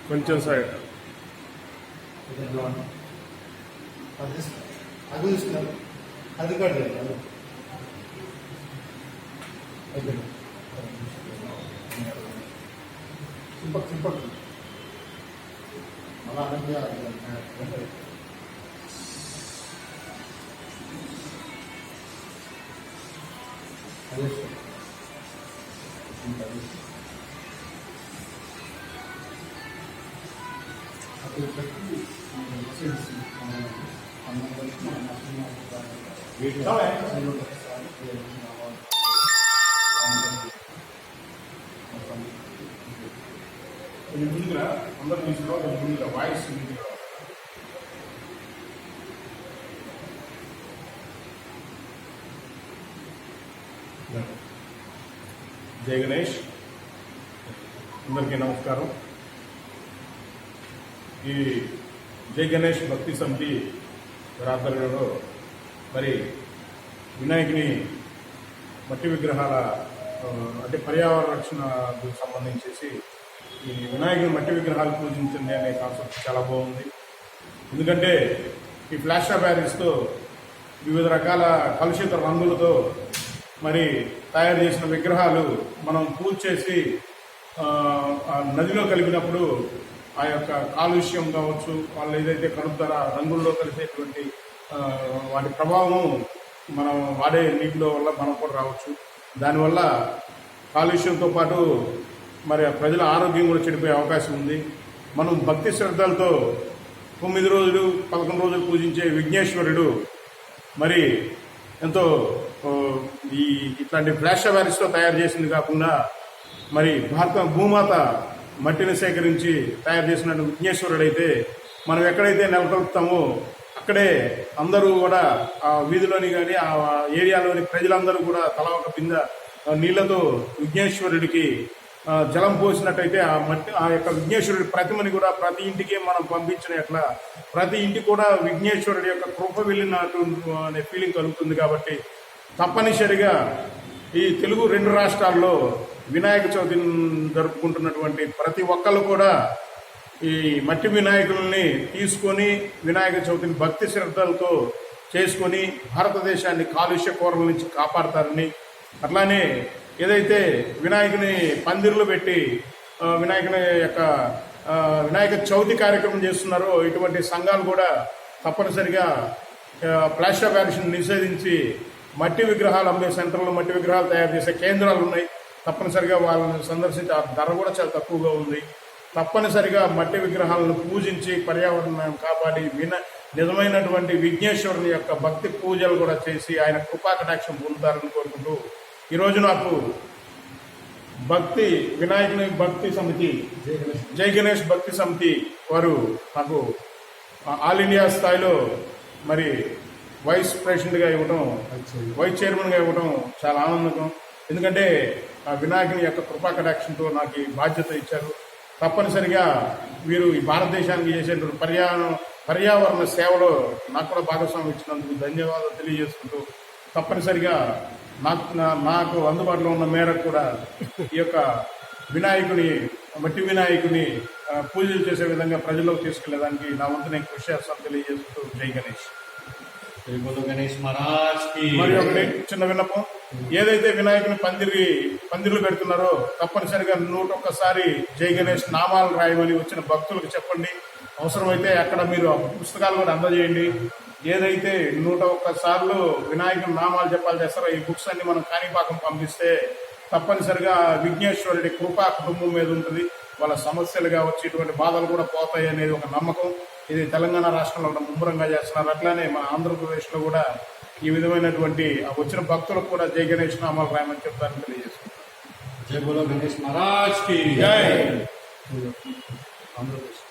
కొంచెం సైడ్ అది చూస్తున్నారు అది కూడా సింపక్ సింపక్ అలా అదే కొంచెం ముందుగా అందరూ తీసుకురా కొంచెం ముందుగా వాయిస్ ముందుగా జై గణేష్ అందరికీ నమస్కారం. ఈ జై గణేష్ భక్తి సమితి ఆధ్వర్యంలో మరి వినాయకుని మట్టి విగ్రహాల అంటే పర్యావరణ రక్షణకు సంబంధించేసి ఈ వినాయకుని మట్టి విగ్రహాలు పూజించండి అనే కాన్సెప్ట్ చాలా బాగుంది. ఎందుకంటే ఈ ఫ్లాష్ బ్యారీస్తో వివిధ రకాల కలుషిత రంగులతో మరి తయారు చేసిన విగ్రహాలు మనం పూజ చేసి నదిలో కలిపినప్పుడు ఆ యొక్క కాలుష్యం కావచ్చు, వాళ్ళు ఏదైతే కలుపుతారో రంగుల్లో కలిసేటువంటి వాటి ప్రభావం మనం వాడే నీటిలో వల్ల మనకు కూడా రావచ్చు. దానివల్ల కాలుష్యంతో పాటు మరి ప్రజల ఆరోగ్యం కూడా చెడిపోయే అవకాశం ఉంది. మనం భక్తి శ్రద్ధలతో 9 రోజులు 11 రోజులు పూజించే విఘ్నేశ్వరుడు మరి ఎంతో ఇట్లాంటి ఫ్లాష్ వ్యారీస్తో తయారు చేసింది కాకుండా మరి భూమాత మట్టిని సేకరించి తయారు చేసిన విఘ్నేశ్వరుడైతే మనం ఎక్కడైతే నెలకొల్పుతామో అక్కడే అందరూ కూడా ఆ వీధిలోని కానీ ఆ ఏరియాలోని ప్రజలందరూ కూడా తల ఒక బిందె నీళ్లతో విఘ్నేశ్వరుడికి జలం పోసినట్టయితే ఆ యొక్క విఘ్నేశ్వరుడి ప్రతిమని కూడా ప్రతి ఇంటికి మనం పంపించిన ఎట్లా ప్రతి ఇంటికి కూడా విఘ్నేశ్వరుడి యొక్క కృప వెళ్ళినట్టు అనే ఫీలింగ్ కలుగుతుంది. కాబట్టి తప్పనిసరిగా ఈ తెలుగు 2 రాష్ట్రాల్లో వినాయక చవితిని జరుపుకుంటున్నటువంటి ప్రతి ఒక్కళ్ళు కూడా ఈ మట్టి వినాయకుల్ని తీసుకొని వినాయక చవితిని భక్తి శ్రద్ధలతో చేసుకొని భారతదేశాన్ని కాలుష్య కోరల నుంచి కాపాడతారని, అట్లానే ఏదైతే వినాయకుని పందిర్లు పెట్టి వినాయక చవితి కార్యక్రమం చేస్తున్నారో ఇటువంటి సంఘాలు కూడా తప్పనిసరిగా ప్లాస్టర్ బ్యారిషన్ నిషేధించి మట్టి విగ్రహాలు అమ్మే సెంటర్లో మట్టి విగ్రహాలు తయారు చేసే కేంద్రాలు ఉన్నాయి. తప్పనిసరిగా వాళ్ళని సందర్శించి ఆ ధర కూడా చాలా తక్కువగా ఉంది. తప్పనిసరిగా మట్టి విగ్రహాలను పూజించి పర్యావరణాన్ని కాపాడి నిజమైనటువంటి విఘ్నేశ్వరుని యొక్క భక్తి పూజలు కూడా చేసి ఆయన కృపాకటాక్షం పొందుతారని కోరుకుంటూ ఈరోజు నాకు వినాయకుని భక్తి సమితి జై గణేష్ భక్తి సమితి వారు నాకు ఆల్ ఇండియా స్థాయిలో మరి వైస్ ప్రెసిడెంట్గా ఇవ్వడం, వైస్ చైర్మన్గా ఇవ్వడం చాలా ఆనందకరం. ఎందుకంటే ఆ వినాయకుని యొక్క కృపాకటాక్షంతో నాకు ఈ బాధ్యత ఇచ్చారు. తప్పనిసరిగా వీరు ఈ భారతదేశానికి చేసేటువంటి పర్యావరణ సేవలో నాకు కూడా భాగస్వామ్యం ఇచ్చినందుకు ధన్యవాదాలు తెలియజేసుకుంటూ తప్పనిసరిగా నాకు అందుబాటులో ఉన్న మేరకు కూడా ఈ యొక్క మట్టి వినాయకుని పూజలు చేసే విధంగా ప్రజల్లోకి తీసుకెళ్లేదానికి నా వంతు నేను కృషి చేస్తాను తెలియజేస్తూ జై గణేష్. గణేష్ మహారాజ్ కి. మరి ఒకటి చిన్న విన్నపం, ఏదైతే వినాయకుని పందిర్లు పెడుతున్నారో తప్పనిసరిగా 101 జై గణేష్ నామాలు రాయమని వచ్చిన భక్తులకు చెప్పండి. అవసరమైతే అక్కడ మీరు పుస్తకాలు కూడా అందజేయండి. ఏదైతే 101 వినాయకుని నామాలు చెప్పాలి చేస్తారో ఈ బుక్స్ అన్ని మనం కాణిపాకం పంపిస్తే తప్పనిసరిగా విఘ్నేశ్వరుడి కృపా కుటుంబం మీద ఉంటుంది. వాళ్ళ సమస్యలు కావచ్చు, ఇటువంటి బాధలు కూడా పోతాయి అనేది ఒక నమ్మకం. ఇది తెలంగాణ రాష్ట్రంలో ముమ్మరంగా చేస్తున్నారు. అట్లానే మన ఆంధ్రప్రదేశ్లో కూడా ఈ విధమైనటువంటి వచ్చిన భక్తులకు కూడా జై గణేష్ నామాలు రాయమని చెప్తారని తెలియజేసుకుంటారు. జై బోలో గణేష్ మహారాజ్ కి జై. ఆంధ్రప్రదేశ్.